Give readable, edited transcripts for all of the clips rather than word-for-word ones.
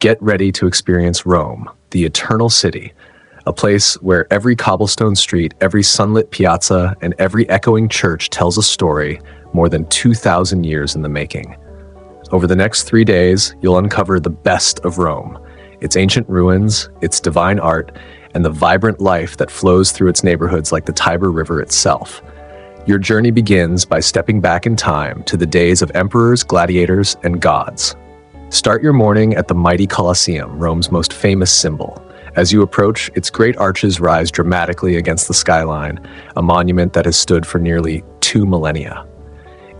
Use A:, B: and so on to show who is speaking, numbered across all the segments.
A: Get ready to experience Rome, the eternal city, a place where every cobblestone street, every sunlit piazza, and every echoing church tells a story more than 2,000 years in the making. Over the next 3 days, you'll uncover the best of Rome, its ancient ruins, its divine art, and the vibrant life that flows through its neighborhoods like the Tiber River itself. Your journey begins by stepping back in time to the days of emperors, gladiators, and gods. Start your morning at the mighty Colosseum, Rome's most famous symbol. As you approach, its great arches rise dramatically against the skyline, a monument that has stood for nearly 2 millennia.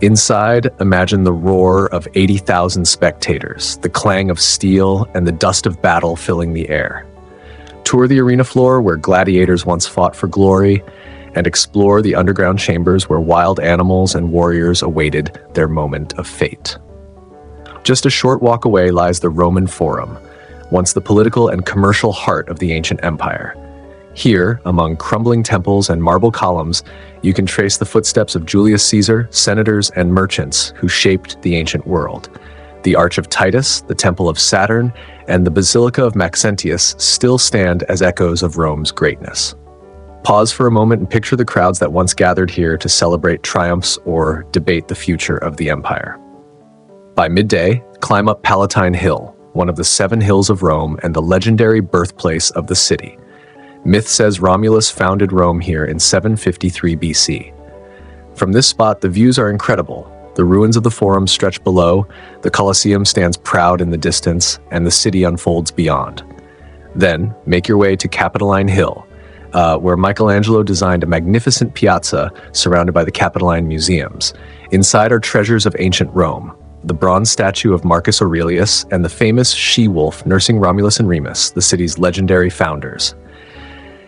A: Inside, imagine the roar of 80,000 spectators, the clang of steel, and the dust of battle filling the air. Tour the arena floor where gladiators once fought for glory, and explore the underground chambers where wild animals and warriors awaited their moment of fate. Just a short walk away lies the Roman Forum, once the political and commercial heart of the ancient empire. Here, among crumbling temples and marble columns, you can trace the footsteps of Julius Caesar, senators, and merchants who shaped the ancient world. The Arch of Titus, the Temple of Saturn, and the Basilica of Maxentius still stand as echoes of Rome's greatness. Pause for a moment and picture the crowds that once gathered here to celebrate triumphs or debate the future of the empire. By midday, climb up Palatine Hill, one of the 7 hills of Rome and the legendary birthplace of the city. Myth says Romulus founded Rome here in 753 BC. From this spot, the views are incredible. The ruins of the Forum stretch below, the Colosseum stands proud in the distance, and the city unfolds beyond. Then, make your way to Capitoline Hill, where Michelangelo designed a magnificent piazza surrounded by the Capitoline Museums. Inside are treasures of ancient Rome, the bronze statue of Marcus Aurelius, and the famous she-wolf nursing Romulus and Remus, the city's legendary founders.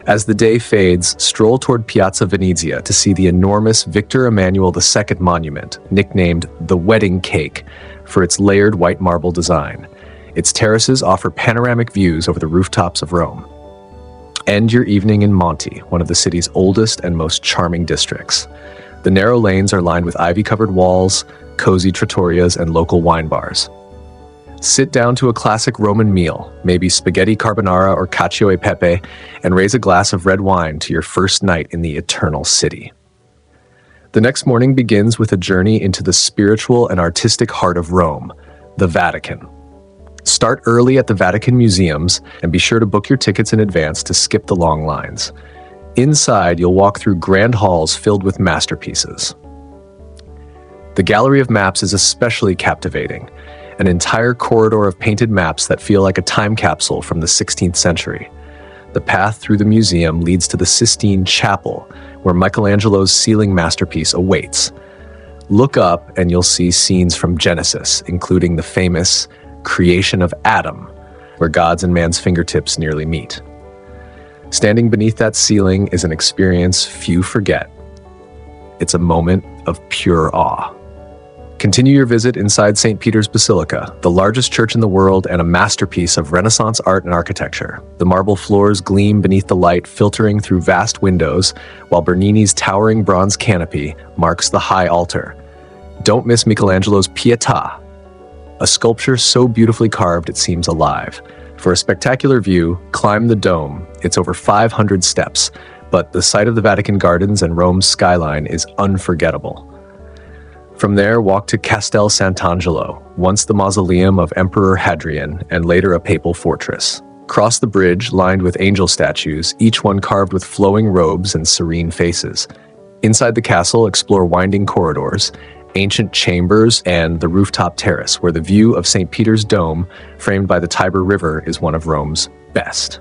A: As the day fades, stroll toward Piazza Venezia to see the enormous Victor Emmanuel II Monument, nicknamed the Wedding Cake for its layered white marble design. Its terraces offer panoramic views over the rooftops of Rome. End your evening in Monti, one of the city's oldest and most charming districts. The narrow lanes are lined with ivy-covered walls, cozy trattorias, and local wine bars. Sit down to a classic Roman meal, maybe spaghetti carbonara or cacio e pepe, and raise a glass of red wine to your first night in the eternal city. The next morning begins with a journey into the spiritual and artistic heart of Rome, the Vatican. Start early at the Vatican Museums and be sure to book your tickets in advance to skip the long lines. Inside, you'll walk through grand halls filled with masterpieces. The Gallery of Maps is especially captivating, an entire corridor of painted maps that feel like a time capsule from the 16th century. The path through the museum leads to the Sistine Chapel, where Michelangelo's ceiling masterpiece awaits. Look up and you'll see scenes from Genesis, including the famous creation of Adam, where God's and man's fingertips nearly meet. Standing beneath that ceiling is an experience few forget. It's a moment of pure awe. Continue your visit inside St. Peter's Basilica, the largest church in the world and a masterpiece of Renaissance art and architecture. The marble floors gleam beneath the light filtering through vast windows, while Bernini's towering bronze canopy marks the high altar. Don't miss Michelangelo's Pietà, a sculpture so beautifully carved it seems alive. For a spectacular view, climb the dome. It's over 500 steps, but the sight of the Vatican Gardens and Rome's skyline is unforgettable. From there, walk to Castel Sant'Angelo, once the mausoleum of Emperor Hadrian and later a papal fortress. Cross the bridge lined with angel statues, each one carved with flowing robes and serene faces. Inside the castle, explore winding corridors, ancient chambers, and the rooftop terrace, where the view of St. Peter's Dome, framed by the Tiber River, is one of Rome's best.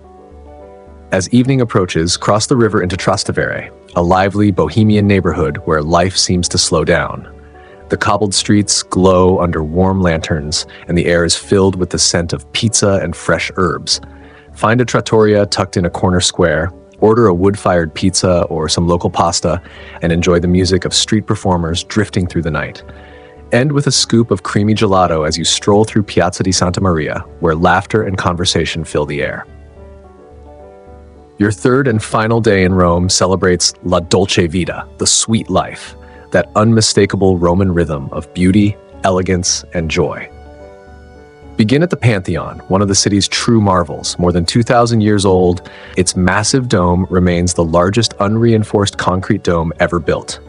A: As evening approaches, cross the river into Trastevere, a lively bohemian neighborhood where life seems to slow down. The cobbled streets glow under warm lanterns, and the air is filled with the scent of pizza and fresh herbs. Find a trattoria tucked in a corner square, order a wood-fired pizza or some local pasta, and enjoy the music of street performers drifting through the night. End with a scoop of creamy gelato as you stroll through Piazza di Santa Maria, where laughter and conversation fill the air. Your third and final day in Rome celebrates La Dolce Vita, the sweet life, that unmistakable Roman rhythm of beauty, elegance, and joy. Begin at the Pantheon, one of the city's true marvels. More than 2,000 years old, its massive dome remains the largest unreinforced concrete dome ever built.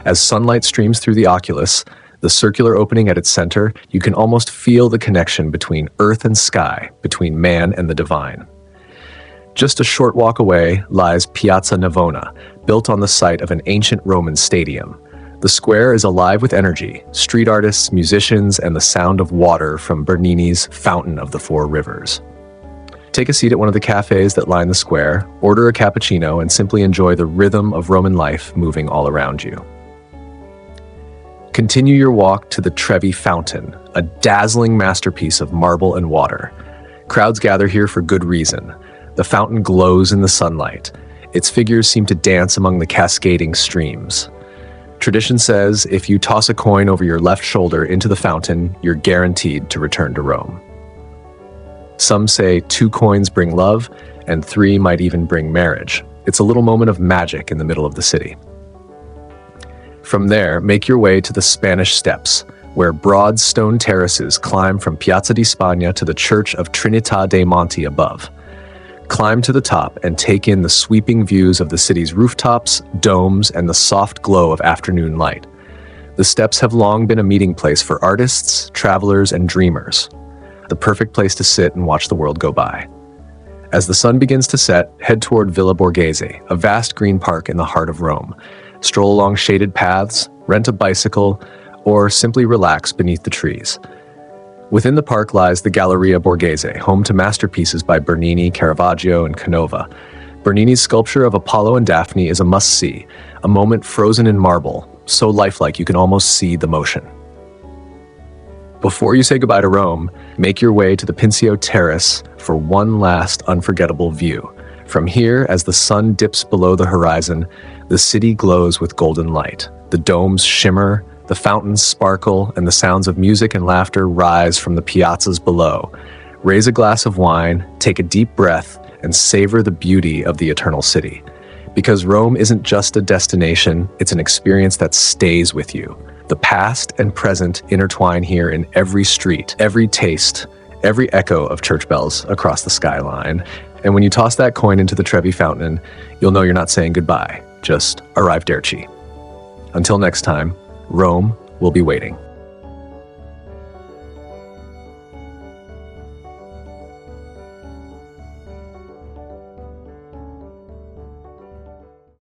A: As sunlight streams through the oculus, the circular opening at its center, you can almost feel the connection between earth and sky, between man and the divine. Just a short walk away lies Piazza Navona, built on the site of an ancient Roman stadium. The square is alive with energy, street artists, musicians, and the sound of water from Bernini's Fountain of the Four Rivers. Take a seat at one of the cafes that line the square, order a cappuccino, and simply enjoy the rhythm of Roman life moving all around you. Continue your walk to the Trevi Fountain, a dazzling masterpiece of marble and water. Crowds gather here for good reason. The fountain glows in the sunlight. Its figures seem to dance among the cascading streams. Tradition says if you toss a coin over your left shoulder into the fountain, you're guaranteed to return to Rome. Some say 2 coins bring love, and 3 might even bring marriage. It's a little moment of magic in the middle of the city. From there, make your way to the Spanish Steps, where broad stone terraces climb from Piazza di Spagna to the Church of Trinità dei Monti above. Climb to the top and take in the sweeping views of the city's rooftops, domes, and the soft glow of afternoon light. The steps have long been a meeting place for artists, travelers, and dreamers. The perfect place to sit and watch the world go by. As the sun begins to set, head toward Villa Borghese, a vast green park in the heart of Rome. Stroll along shaded paths, rent a bicycle, or simply relax beneath the trees. Within the park lies the Galleria Borghese, home to masterpieces by Bernini, Caravaggio, and Canova. Bernini's sculpture of Apollo and Daphne is a must-see, a moment frozen in marble, so lifelike you can almost see the motion. Before you say goodbye to Rome, make your way to the Pincio Terrace for one last unforgettable view. From here, as the sun dips below the horizon, the city glows with golden light. The domes shimmer, the fountains sparkle, and the sounds of music and laughter rise from the piazzas below. Raise a glass of wine, take a deep breath, and savor the beauty of the eternal city. Because Rome isn't just a destination, it's an experience that stays with you. The past and present intertwine here in every street, every taste, every echo of church bells across the skyline. And when you toss that coin into the Trevi Fountain, you'll know you're not saying goodbye, just arrivederci. Until next time, Rome will be waiting.